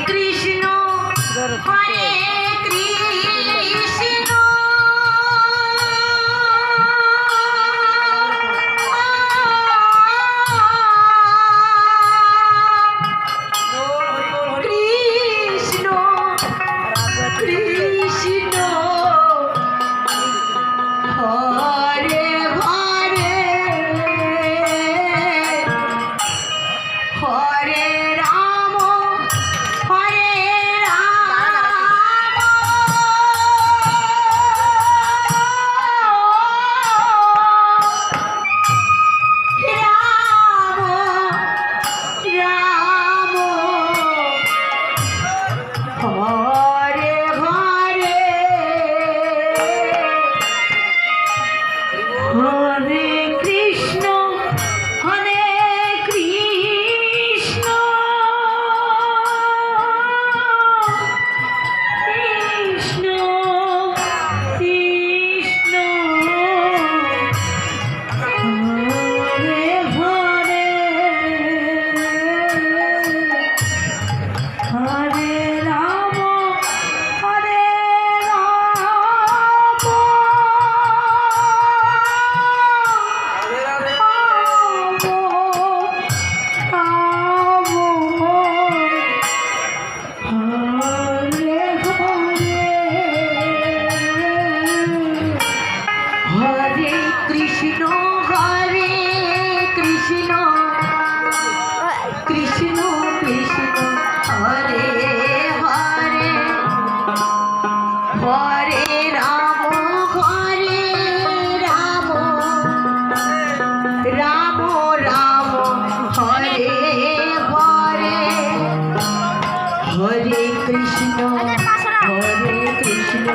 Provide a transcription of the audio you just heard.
Krishna Hare Krishna Krishna Krishna Hare Hare Hare Ram Hare Ram Ram Hare Hare Hare Krishna Hare Krishna Krishna Krishna Hare Hare Hare Ram Hare Ram Hare Krishna Hare Krishna Krishna Krishna Hare Hare Hare Ram Hare Ram Ram Ram Hare Hare Hare Krishna Hare Krishna